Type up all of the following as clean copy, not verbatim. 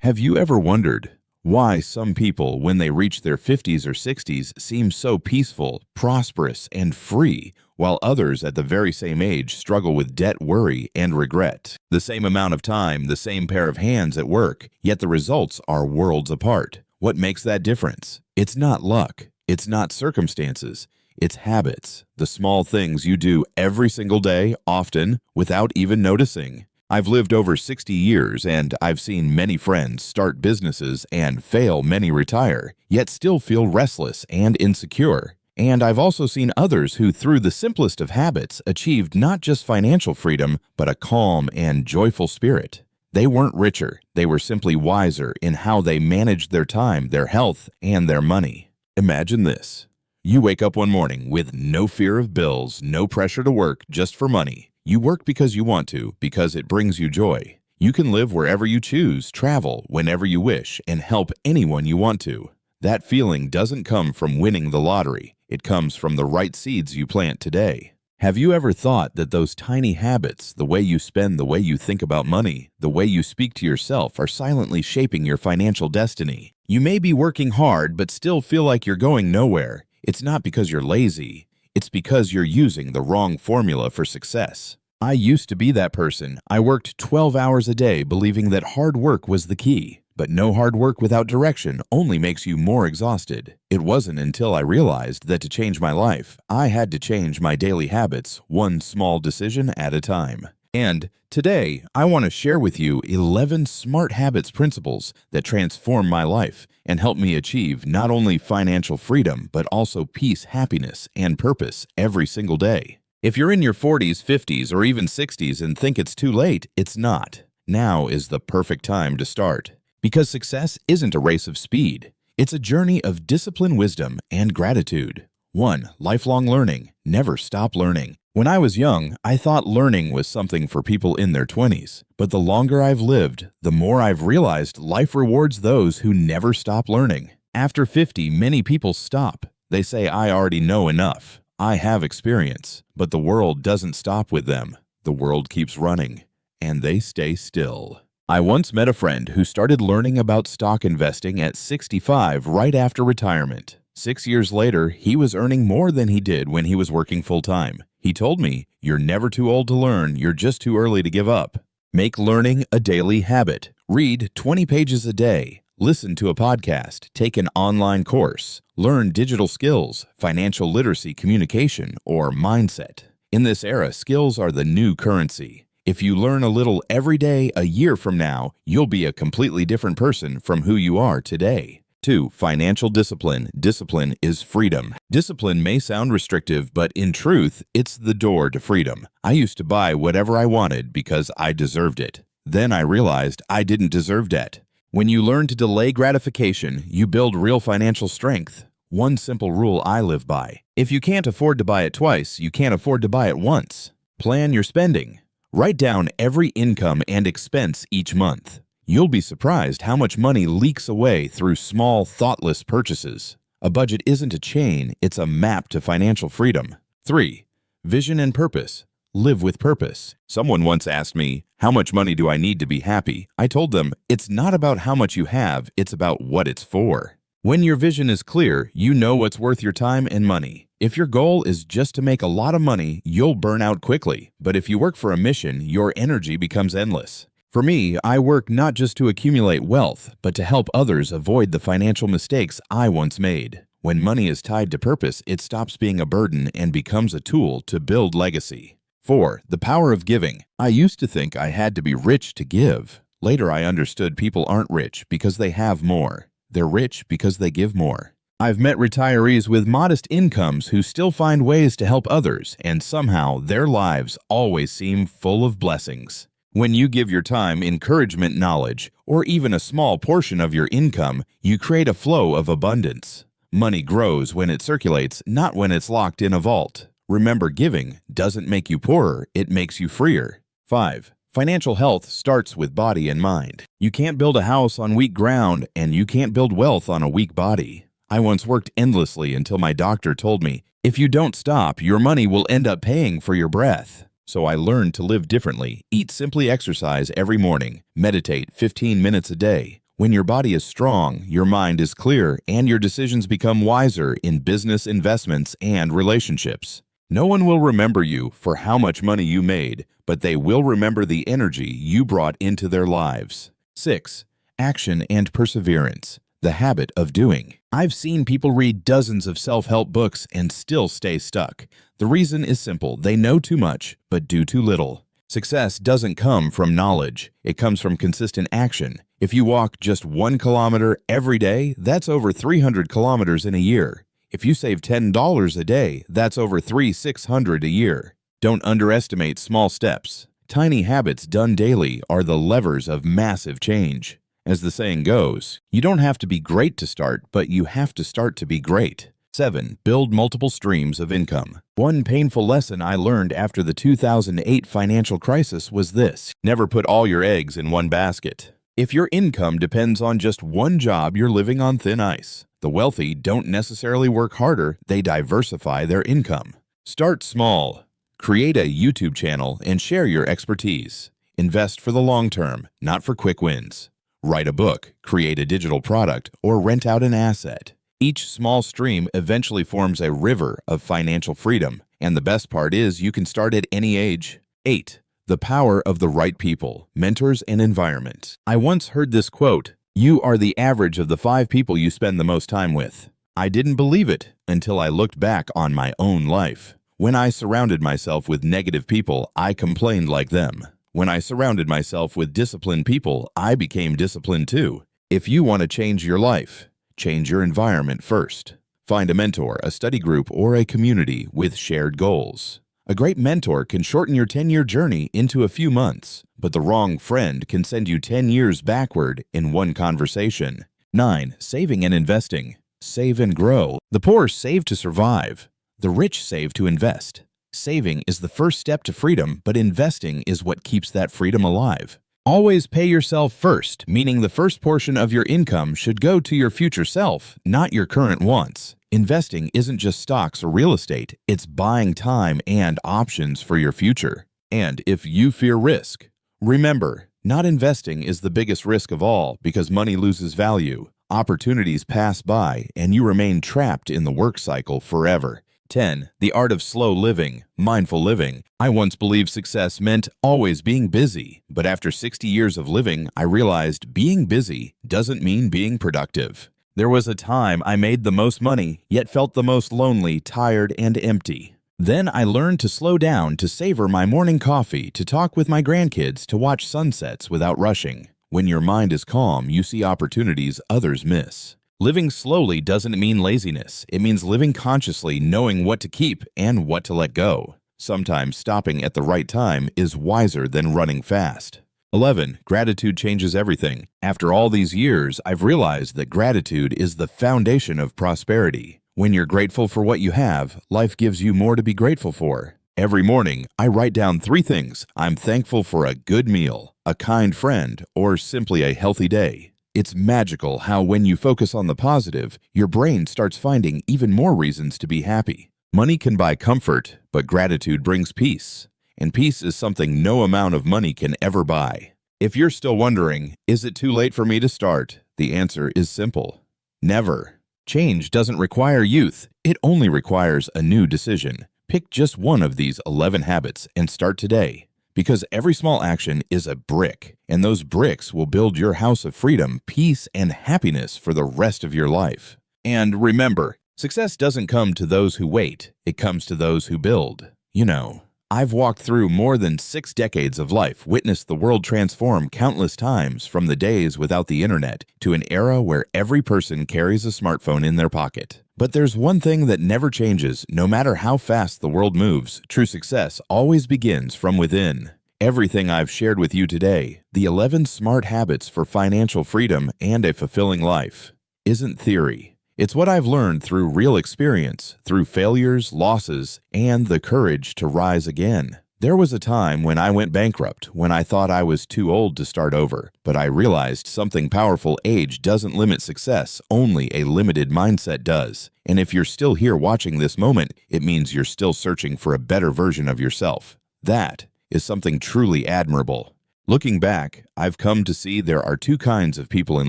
Have you ever wondered why some people, when they reach their 50s or 60s, seem so peaceful, prosperous, and free, while others at the very same age struggle with debt, worry, and regret? The same amount of time, the same pair of hands at work, yet the results are worlds apart. What makes that difference? It's not luck. It's not circumstances. It's habits, the small things you do every single day, often, without even noticing. I've lived over 60 years and I've seen many friends start businesses and fail, many retire, yet still feel restless and insecure. And I've also seen others who, through the simplest of habits, achieved not just financial freedom, but a calm and joyful spirit. They weren't richer, they were simply wiser in how they managed their time, their health, and their money. Imagine this. You wake up one morning with no fear of bills, no pressure to work just for money. You work because you want to, because it brings you joy. You can live wherever you choose, travel whenever you wish, and help anyone you want to. That feeling doesn't come from winning the lottery. It comes from the right seeds you plant today. Have you ever thought that those tiny habits, the way you spend, the way you think about money, the way you speak to yourself, are silently shaping your financial destiny? You may be working hard but still feel like you're going nowhere. It's not because you're lazy. It's because you're using the wrong formula for success. I used to be that person. I worked 12 hours a day believing that hard work was the key. But no hard work without direction only makes you more exhausted. It wasn't until I realized that to change my life, I had to change my daily habits, one small decision at a time. And today, I want to share with you 11 smart habits principles that transform my life and help me achieve not only financial freedom, but also peace, happiness, and purpose every single day. If you're in your 40s, 50s, or even 60s and think it's too late, it's not. Now is the perfect time to start. Because success isn't a race of speed. It's a journey of discipline, wisdom, and gratitude. 1. Lifelong learning. Never stop learning. When I was young, I thought learning was something for people in their 20s. But the longer I've lived, the more I've realized life rewards those who never stop learning. After 50, many people stop. They say, I already know enough. I have experience. But the world doesn't stop with them. The world keeps running. And they stay still. I once met a friend who started learning about stock investing at 65 right after retirement. 6 years later, he was earning more than he did when he was working full-time. He told me, "You're never too old to learn, you're just too early to give up." Make learning a daily habit. Read 20 pages a day. Listen to a podcast. Take an online course. Learn digital skills, financial literacy, communication, or mindset. In this era, skills are the new currency. If you learn a little every day, a year from now, you'll be a completely different person from who you are today. 2. Financial discipline. Discipline is freedom. Discipline may sound restrictive, but in truth, it's the door to freedom. I used to buy whatever I wanted because I deserved it. Then I realized I didn't deserve debt. When you learn to delay gratification, you build real financial strength. One simple rule I live by. If you can't afford to buy it twice, you can't afford to buy it once. Plan your spending. Write down every income and expense each month. You'll be surprised how much money leaks away through small, thoughtless purchases. A budget isn't a chain, it's a map to financial freedom. 3. Vision and purpose. Live with purpose. Someone once asked me, how much money do I need to be happy? I told them, it's not about how much you have, it's about what it's for. When your vision is clear, you know what's worth your time and money. If your goal is just to make a lot of money, you'll burn out quickly. But if you work for a mission, your energy becomes endless. For me, I work not just to accumulate wealth, but to help others avoid the financial mistakes I once made. When money is tied to purpose, it stops being a burden and becomes a tool to build legacy. 4. The power of giving. I used to think I had to be rich to give. Later, I understood people aren't rich because they have more. They're rich because they give more. I've met retirees with modest incomes who still find ways to help others, and somehow their lives always seem full of blessings. When you give your time, encouragement, knowledge, or even a small portion of your income, you create a flow of abundance. Money grows when it circulates, not when it's locked in a vault. Remember, giving doesn't make you poorer, it makes you freer. 5. Financial health starts with body and mind. You can't build a house on weak ground, and you can't build wealth on a weak body. I once worked endlessly until my doctor told me, if you don't stop, your money will end up paying for your breath. So I learned to live differently, eat simply, exercise every morning, meditate 15 minutes a day, When your body is strong, your mind is clear, and your decisions become wiser in business, investments, and relationships. No one will remember you for how much money you made, but they will remember the energy you brought into their lives. 6. Action and perseverance. The habit of doing. I've seen people read dozens of self-help books and still stay stuck. The reason is simple. They know too much, but do too little. Success doesn't come from knowledge. It comes from consistent action. If you walk just 1 kilometer every day, that's over 300 kilometers in a year. If you save $10 a day, that's over $600 a year. Don't underestimate small steps. Tiny habits done daily are the levers of massive change. As the saying goes, you don't have to be great to start, but you have to start to be great. 7. Build multiple streams of income. One painful lesson I learned after the 2008 financial crisis was this: never put all your eggs in one basket. If your income depends on just one job, you're living on thin ice. The wealthy don't necessarily work harder, they diversify their income. Start small. Create a YouTube channel and share your expertise. Invest for the long term, not for quick wins. Write a book, create a digital product, or rent out an asset. Each small stream eventually forms a river of financial freedom, and the best part is you can start at any age. 8. The power of the right people, mentors, and environment. I once heard this quote: "You are the average of the 5 people you spend the most time with." I didn't believe it until I looked back on my own life. When I surrounded myself with negative people, I complained like them. When I surrounded myself with disciplined people, I became disciplined too. If you want to change your life, change your environment first. Find a mentor, a study group, or a community with shared goals. A great mentor can shorten your 10-year journey into a few months, but the wrong friend can send you 10 years backward in one conversation. 9. Saving and investing. Save and grow. The poor save to survive. The rich save to invest. Saving is the first step to freedom, but investing is what keeps that freedom alive. Always pay yourself first, meaning the first portion of your income should go to your future self, not your current wants. Investing isn't just stocks or real estate, it's buying time and options for your future. And if you fear risk, remember, not investing is the biggest risk of all because money loses value, opportunities pass by, and you remain trapped in the work cycle forever. 10. The art of slow living, mindful living. I once believed success meant always being busy, but after 60 years of living, I realized being busy doesn't mean being productive. There was a time I made the most money, yet felt the most lonely, tired, and empty. Then I learned to slow down, to savor my morning coffee, to talk with my grandkids, to watch sunsets without rushing. When your mind is calm, you see opportunities others miss. Living slowly doesn't mean laziness. It means living consciously, knowing what to keep and what to let go. Sometimes stopping at the right time is wiser than running fast. 11. Gratitude changes everything. After all these years, I've realized that gratitude is the foundation of prosperity. When you're grateful for what you have, life gives you more to be grateful for. Every morning, I write down 3 things I'm thankful for: a good meal, a kind friend, or simply a healthy day. It's magical how when you focus on the positive, your brain starts finding even more reasons to be happy. Money can buy comfort, but gratitude brings peace. And peace is something no amount of money can ever buy. If you're still wondering, is it too late for me to start? The answer is simple: never. Change doesn't require youth. It only requires a new decision. Pick just one of these 11 habits and start today. Because every small action is a brick, and those bricks will build your house of freedom, peace, and happiness for the rest of your life. And remember, success doesn't come to those who wait, it comes to those who build. You know, I've walked through more than 6 decades of life, witnessed the world transform countless times from the days without the internet to an era where every person carries a smartphone in their pocket. But there's one thing that never changes, no matter how fast the world moves. True success always begins from within. Everything I've shared with you today, the 11 smart habits for financial freedom and a fulfilling life, isn't theory. It's what I've learned through real experience, through failures, losses, and the courage to rise again. There was a time when I went bankrupt, when I thought I was too old to start over, but I realized something powerful: age doesn't limit success, only a limited mindset does. And if you're still here watching this moment, it means you're still searching for a better version of yourself. That is something truly admirable. Looking back, I've come to see there are two kinds of people in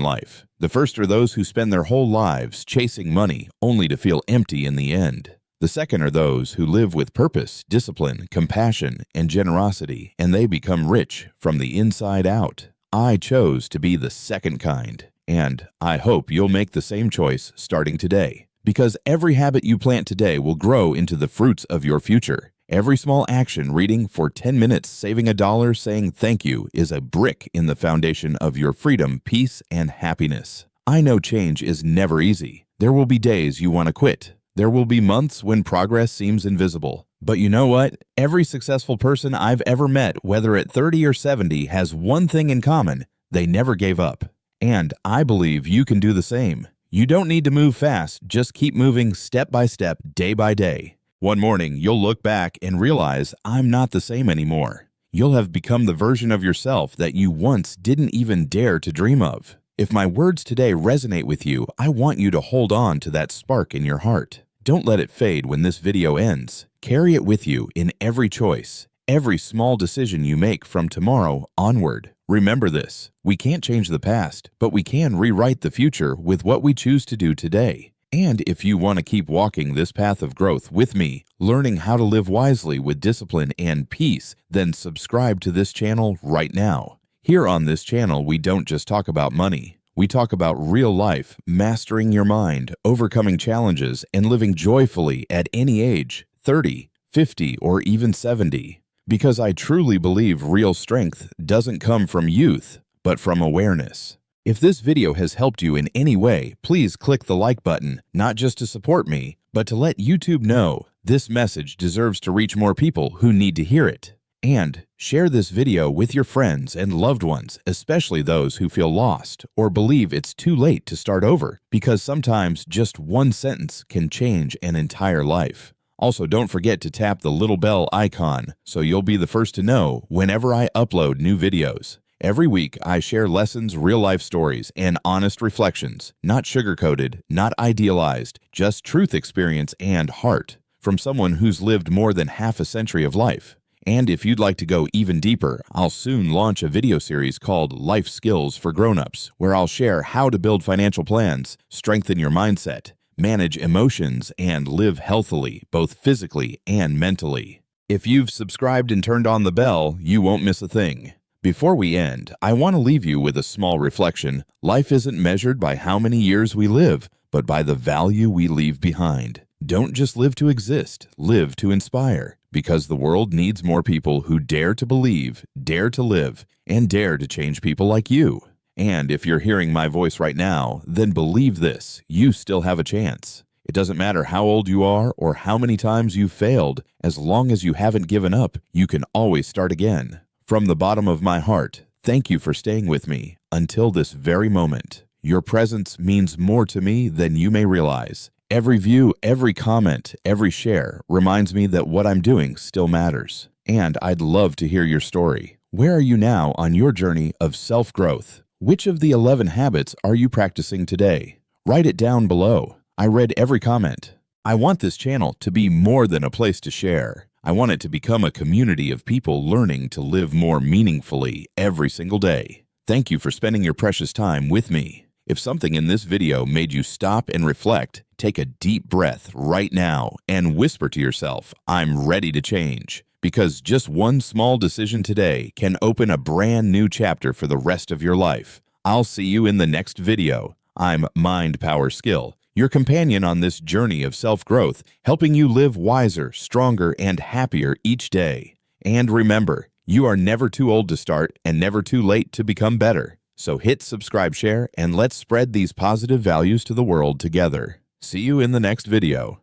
life. The first are those who spend their whole lives chasing money only to feel empty in the end. The second are those who live with purpose, discipline, compassion, and generosity, and they become rich from the inside out. I chose to be the second kind, and I hope you'll make the same choice starting today. Because every habit you plant today will grow into the fruits of your future. Every small action, reading for 10 minutes, saving $1, saying thank you, is a brick in the foundation of your freedom, peace, and happiness. I know change is never easy. There will be days you want to quit. There will be months when progress seems invisible. But you know what? Every successful person I've ever met, whether at 30 or 70, has one thing in common: they never gave up. And I believe you can do the same. You don't need to move fast, just keep moving step by step, day by day. One morning, you'll look back and realize, I'm not the same anymore. You'll have become the version of yourself that you once didn't even dare to dream of. If my words today resonate with you, I want you to hold on to that spark in your heart. Don't let it fade when this video ends. Carry it with you in every choice, every small decision you make from tomorrow onward. Remember this: we can't change the past, but we can rewrite the future with what we choose to do today. And if you want to keep walking this path of growth with me, learning how to live wisely with discipline and peace, then subscribe to this channel right now. Here on this channel, we don't just talk about money. We talk about real life, mastering your mind, overcoming challenges, and living joyfully at any age, 30, 50, or even 70. Because I truly believe real strength doesn't come from youth, but from awareness. If this video has helped you in any way, please click the like button, not just to support me, but to let YouTube know this message deserves to reach more people who need to hear it. And share this video with your friends and loved ones, especially those who feel lost or believe it's too late to start over, because sometimes just one sentence can change an entire life. Also, don't forget to tap the little bell icon so you'll be the first to know whenever I upload new videos. Every week, I share lessons, real-life stories, and honest reflections, not sugar-coated, not idealized, just truth, experience, and heart, from someone who's lived more than half a century of life. And if you'd like to go even deeper, I'll soon launch a video series called Life Skills for Grown-Ups, where I'll share how to build financial plans, strengthen your mindset, manage emotions, and live healthily, both physically and mentally. If you've subscribed and turned on the bell, you won't miss a thing. Before we end, I want to leave you with a small reflection. Life isn't measured by how many years we live, but by the value we leave behind. Don't just live to exist, live to inspire. Because the world needs more people who dare to believe, dare to live, and dare to change people like you. And if you're hearing my voice right now, then believe this: you still have a chance. It doesn't matter how old you are or how many times you've failed. As long as you haven't given up, you can always start again. From the bottom of my heart, thank you for staying with me until this very moment. Your presence means more to me than you may realize. Every view, every comment, every share reminds me that what I'm doing still matters. And I'd love to hear your story. Where are you now on your journey of self-growth? Which of the 11 habits are you practicing today? Write it down below. I read every comment. I want this channel to be more than a place to share. I want it to become a community of people learning to live more meaningfully every single day. Thank you for spending your precious time with me. If something in this video made you stop and reflect, take a deep breath right now and whisper to yourself, I'm ready to change. Because just one small decision today can open a brand new chapter for the rest of your life. I'll see you in the next video. I'm Mind Power Skill, your companion on this journey of self-growth, helping you live wiser, stronger, and happier each day. And remember, you are never too old to start and never too late to become better. So hit subscribe, share, and let's spread these positive values to the world together. See you in the next video.